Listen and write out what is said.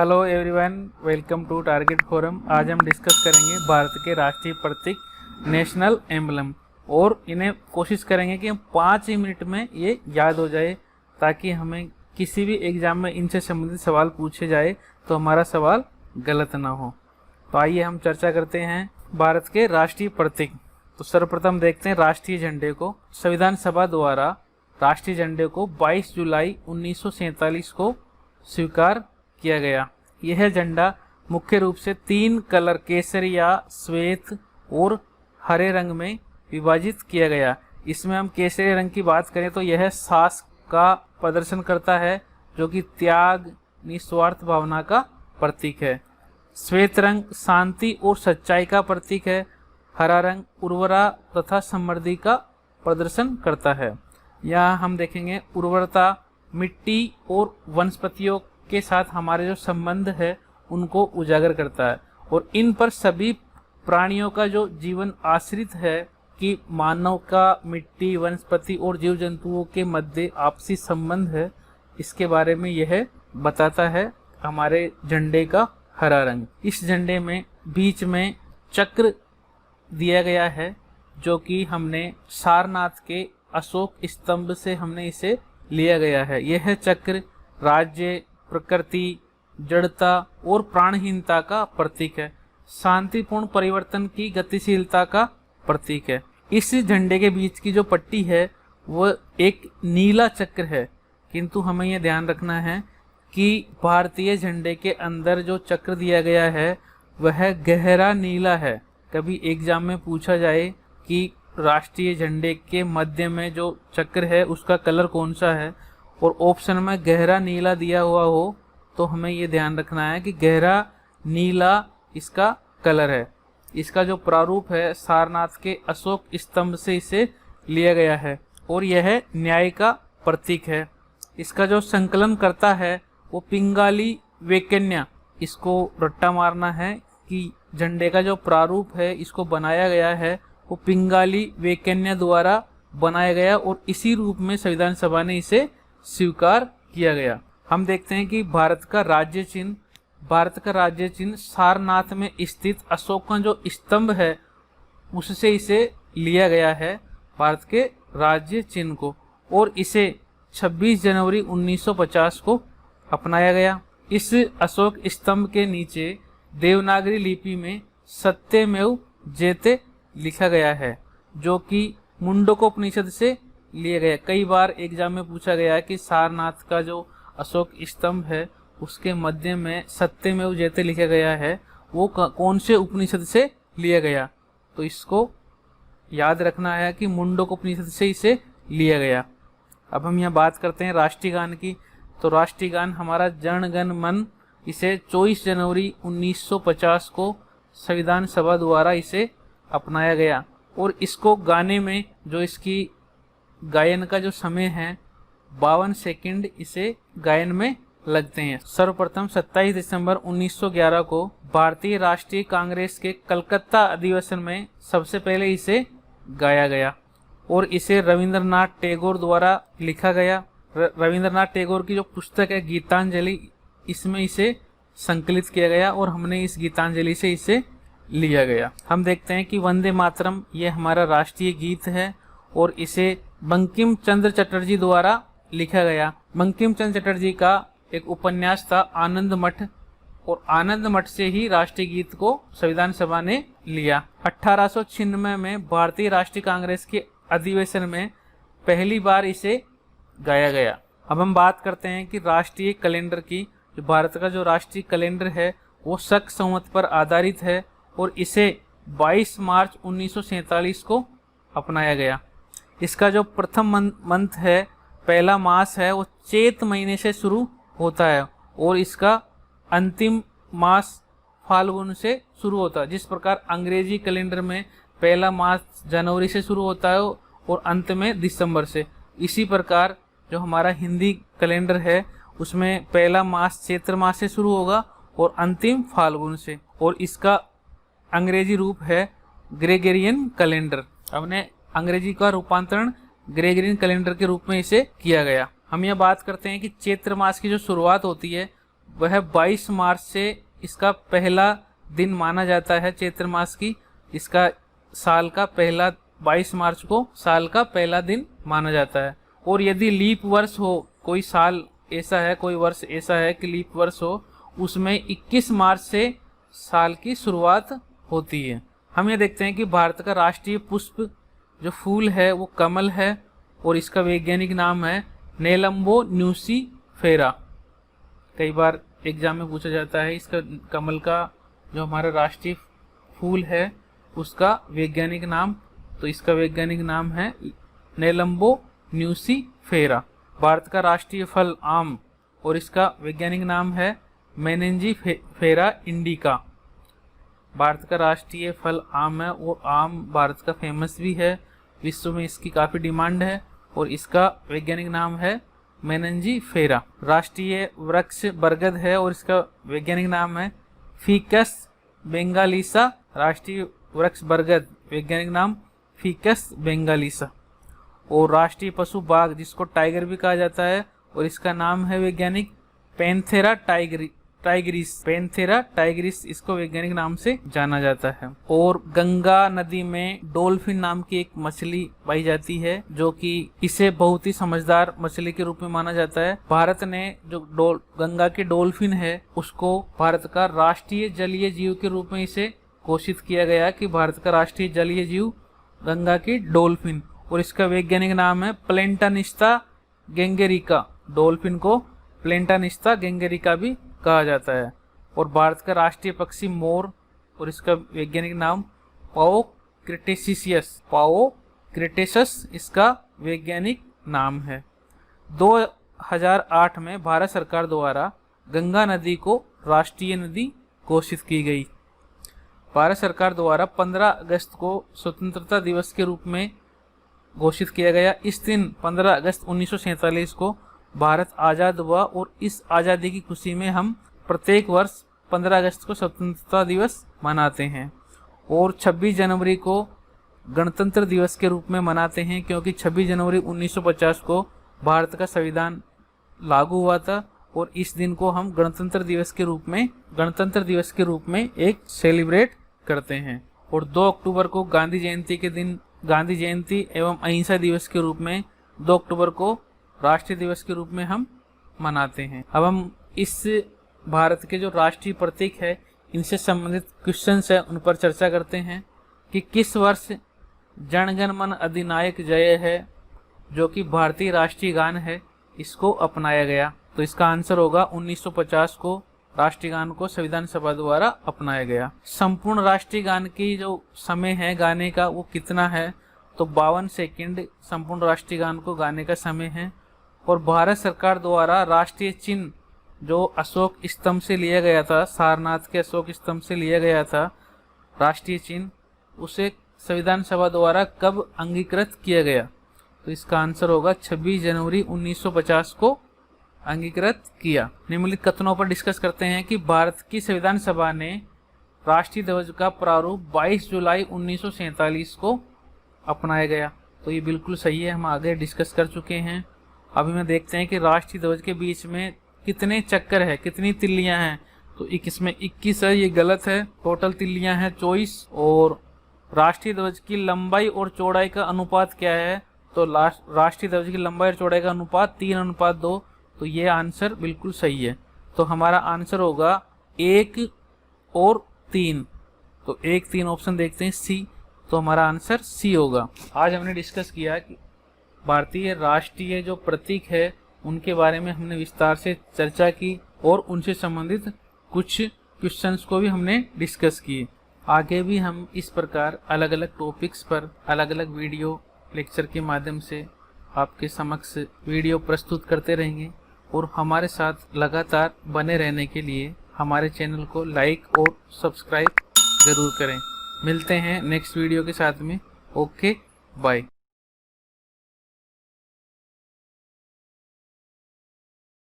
Hello everyone, welcome to Target Forum. आज हम discuss करेंगे भारत के राष्ट्रीय प्रतीक नेशनल एम्बलम और इन्हें कोशिश करेंगे कि हम 5 ही मिनट में ये याद हो जाए, ताकि हमें किसी भी एग्जाम में इनसे संबंधित सवाल पूछे जाए तो हमारा सवाल गलत ना हो। तो आइए हम चर्चा करते हैं भारत के राष्ट्रीय प्रतीक। तो सर्वप्रथम देखते हैं राष्ट्रीय झंडे को। संविधान सभा द्वारा राष्ट्रीय झंडे को 22 जुलाई 1947 को स्वीकार किया गया। यह झंडा मुख्य रूप से 3 कलर केसरिया, श्वेत और हरे रंग में विभाजित किया गया। इसमें हम केसरी रंग की बात करें तो यह साहस का प्रदर्शन करता है, जो कि त्याग, निस्वार्थ भावना का प्रतीक है। श्वेत रंग शांति और सच्चाई का प्रतीक है। हरा रंग उर्वरा तथा समृद्धि का प्रदर्शन करता है। यहाँ हम देखेंगे उर्वरता मिट्टी और वनस्पतियों के साथ हमारे जो संबंध है उनको उजागर करता है, और इन पर सभी प्राणियों का जो जीवन आश्रित है कि मानव का मिट्टी, वनस्पति और जीव जंतुओं के मध्य आपसी संबंध है, इसके बारे में यह बताता है हमारे झंडे का हरा रंग। इस झंडे में बीच में चक्र दिया गया है, जो कि हमने सारनाथ के अशोक स्तंभ से हमने इसे लिया गया है। यह चक्र राज्य, प्रकृति, जड़ता और प्राणहीनता का प्रतीक है। शांतिपूर्ण परिवर्तन की गतिशीलता का प्रतीक है। इस झंडे के बीच की जो पट्टी है वह एक नीला चक्र है, किंतु हमें यह ध्यान रखना है कि भारतीय झंडे के अंदर जो चक्र दिया गया है वह गहरा नीला है। कभी एग्जाम में पूछा जाए कि राष्ट्रीय झंडे के मध्य में जो चक्र है उसका कलर कौन सा है और ऑप्शन में गहरा नीला दिया हुआ हो, तो हमें ये ध्यान रखना है कि गहरा नीला इसका कलर है। इसका जो प्रारूप है सारनाथ के अशोक स्तंभ से इसे लिया गया है और यह न्याय का प्रतीक है। इसका जो संकलन करता है वो पिंगाली वेकन्या। इसको रट्टा मारना है कि झंडे का जो प्रारूप है इसको बनाया गया है वो पिंगाली वेकन्या द्वारा बनाया गया और इसी रूप में संविधान सभा ने इसे स्वीकार किया गया। हम देखते हैं कि भारत का राज्य चिन्ह सारनाथ में स्थित अशोक का जो स्तंभ है उससे इसे लिया गया है, भारत के राज्य चिन्ह को, और इसे 26 जनवरी 1950 को अपनाया गया। इस अशोक स्तंभ के नीचे देवनागरी लिपि में सत्यमेव जयते लिखा गया है, जो कि मुंडकोपनिषद से लिए गए। कई बार एग्जाम में पूछा गया है कि सारनाथ का जो अशोक स्तंभ है उसके मध्य में सत्यमेव जयते लिखा गया है, वो कौन से उपनिषद से लिया गया। तो इसको याद रखना है कि मुंडकोपनिषद से इसे लिया गया। अब हम यहाँ बात करते हैं राष्ट्रीय गान की। तो राष्ट्रीय गान हमारा जन गण मन, इसे 24 जनवरी 1950 को संविधान सभा द्वारा इसे अपनाया गया और इसको गाने में जो इसकी गायन का जो समय है 52 सेकंड इसे गायन में लगते हैं। सर्वप्रथम 27 दिसंबर 1911 को भारतीय राष्ट्रीय कांग्रेस के कलकत्ता अधिवेशन में सबसे पहले इसे गाया गया और इसे रविंद्रनाथ टैगोर द्वारा लिखा गया। रविंद्रनाथ टैगोर की जो पुस्तक है गीतांजलि, इसमें इसे संकलित किया गया और हमने इस गीतांजलि से इसे लिया गया। हम देखते हैं कि वंदे मातरम ये हमारा राष्ट्रीय गीत है और इसे बंकिम चंद्र चटर्जी द्वारा लिखा गया। बंकिम चंद्र चटर्जी का एक उपन्यास था आनंद मठ, और आनंद मठ से ही राष्ट्रीय गीत को संविधान सभा ने लिया। 1896 में भारतीय राष्ट्रीय कांग्रेस के अधिवेशन में पहली बार इसे गाया गया। अब हम बात करते हैं कि राष्ट्रीय कैलेंडर की। जो भारत का जो राष्ट्रीय कैलेंडर है वो शक संवत पर आधारित है और इसे 22 मार्च 1947 को अपनाया गया। इसका जो प्रथम मंथ है, पहला मास है, वो चैत महीने से शुरू होता है और इसका अंतिम मास फाल्गुन से शुरू होता है। जिस प्रकार अंग्रेजी कैलेंडर में पहला मास जनवरी से शुरू होता है और अंत में दिसंबर से, इसी प्रकार जो हमारा हिंदी कैलेंडर है उसमें पहला मास चैत्र मास से शुरू होगा और अंतिम फाल्गुन से, और इसका अंग्रेजी रूप है ग्रेगोरियन कैलेंडर। हमने अंग्रेजी का रूपांतरण ग्रेगोरियन कैलेंडर के रूप में इसे किया गया। हम यह बात करते हैं कि चैत्र मास की जो शुरुआत होती है वह 22 मार्च से इसका पहला दिन माना जाता है चैत्र मास की। इसका साल का पहला 22 मार्च को साल का पहला दिन माना जाता है। और यदि लीप वर्ष हो, कोई साल ऐसा है, कोई वर्ष ऐसा है कि लीप वर्ष हो, उसमें 21 मार्च से साल की शुरुआत होती है। हम ये देखते हैं कि भारत का राष्ट्रीय पुष्प जो फूल है वो कमल है और इसका वैज्ञानिक नाम है नेलम्बो न्यूसीफेरा। कई बार एग्जाम में पूछा जाता है इसका कमल का जो हमारा राष्ट्रीय फूल है उसका वैज्ञानिक नाम, तो इसका वैज्ञानिक नाम है नेलम्बो न्यूसीफेरा। भारत का राष्ट्रीय फल आम और इसका वैज्ञानिक नाम है मेनेंजीफेरा इंडिका। भारत का राष्ट्रीय फल आम है और आम भारत का फेमस भी है, विश्व में इसकी काफ़ी डिमांड है और इसका वैज्ञानिक नाम है मेनेंजीफेरा। राष्ट्रीय वृक्ष बरगद है और इसका वैज्ञानिक नाम है फीकस बेंगालिसा। राष्ट्रीय वृक्ष बरगद, वैज्ञानिक नाम फीकस बेंगालिसा। और राष्ट्रीय पशु बाघ जिसको टाइगर भी कहा जाता है और इसका नाम है वैज्ञानिक पैंथेरा टाइग्रिस। पैंथेरा टाइग्रिस इसको वैज्ञानिक नाम से जाना जाता है। और गंगा नदी में डॉल्फिन नाम की एक मछली पाई जाती है जो कि इसे बहुत ही समझदार मछली के रूप में माना जाता है। भारत ने जो गंगा के डॉल्फिन है उसको भारत का राष्ट्रीय जलीय जीव के रूप में इसे घोषित किया गया कि भारत का राष्ट्रीय जलीय जीव गंगा की डॉल्फिन। और इसका वैज्ञानिक नाम है प्लेंटानिस्ता गेंगेरिका। डॉल्फिन को प्लेंटानिस्ता गेंगेरिका भी कहा जाता है। और भारत का राष्ट्रीय पक्षी मोर और इसका वैज्ञानिक नाम पाओ क्रेटेसस इसका वैज्ञानिक नाम है। 2008 में भारत सरकार द्वारा गंगा नदी को राष्ट्रीय नदी घोषित की गई। भारत सरकार द्वारा 15 अगस्त को स्वतंत्रता दिवस के रूप में घोषित किया गया। इस दिन 15 अगस्त 1947 को भारत आज़ाद हुआ और इस आज़ादी की खुशी में हम प्रत्येक वर्ष 15 अगस्त को स्वतंत्रता दिवस मनाते हैं। और 26 जनवरी को गणतंत्र दिवस के रूप में मनाते हैं क्योंकि 26 जनवरी 1950 को भारत का संविधान लागू हुआ था और इस दिन को हम गणतंत्र दिवस के रूप में एक सेलिब्रेट करते हैं। और 2 अक्टूबर को गांधी जयंती के दिन गांधी जयंती एवं अहिंसा दिवस के रूप में 2 अक्टूबर को राष्ट्रीय दिवस के रूप में हम मनाते हैं। अब हम इस भारत के जो राष्ट्रीय प्रतीक है इनसे संबंधित क्वेश्चंस है उन पर चर्चा करते हैं कि किस वर्ष जन गण मन अधिनायक जय है जो कि भारतीय राष्ट्रीय गान है इसको अपनाया गया। तो इसका आंसर होगा 1950 को राष्ट्रीय गान को संविधान सभा द्वारा अपनाया गया। संपूर्ण राष्ट्रीय गान की जो समय है गाने का वो कितना है, तो 52 सेकंड संपूर्ण राष्ट्रीय गान को गाने का समय है। और भारत सरकार द्वारा राष्ट्रीय चिन्ह जो अशोक स्तंभ से लिया गया था, सारनाथ के अशोक स्तंभ से लिया गया था राष्ट्रीय चिन्ह, उसे संविधान सभा द्वारा कब अंगीकृत किया गया, तो इसका आंसर होगा 26 जनवरी 1950 को अंगीकृत किया। निम्नलिखित कथनों पर डिस्कस करते हैं कि भारत की संविधान सभा ने राष्ट्रीय ध्वज का प्रारूप 22 जुलाई 1947 को अपनाया गया। तो ये बिल्कुल सही है, हम आगे डिस्कस कर चुके हैं। अभी में देखते हैं कि राष्ट्रीय ध्वज के बीच में कितने चक्कर है, कितनी तिल्लियां हैं। तो इसमें 21 है, ये गलत है। टोटल तिल्लियां हैं 24। और राष्ट्रीय ध्वज की लंबाई और चौड़ाई का अनुपात क्या है, तो राष्ट्रीय ध्वज की लंबाई और चौड़ाई का अनुपात 3:2। तो ये आंसर बिल्कुल सही है। तो हमारा आंसर होगा 1 और 3। तो 1, 3 ऑप्शन देखते हैं सी, तो हमारा आंसर सी होगा। आज हमने डिस्कस किया कि भारतीय राष्ट्रीय जो प्रतीक है उनके बारे में हमने विस्तार से चर्चा की और उनसे संबंधित कुछ क्वेश्चंस को भी हमने डिस्कस किए। आगे भी हम इस प्रकार अलग अलग टॉपिक्स पर अलग अलग वीडियो लेक्चर के माध्यम से आपके समक्ष वीडियो प्रस्तुत करते रहेंगे। और हमारे साथ लगातार बने रहने के लिए हमारे चैनल को लाइक और सब्सक्राइब ज़रूर करें। मिलते हैं नेक्स्ट वीडियो के साथ में। Okay, bye.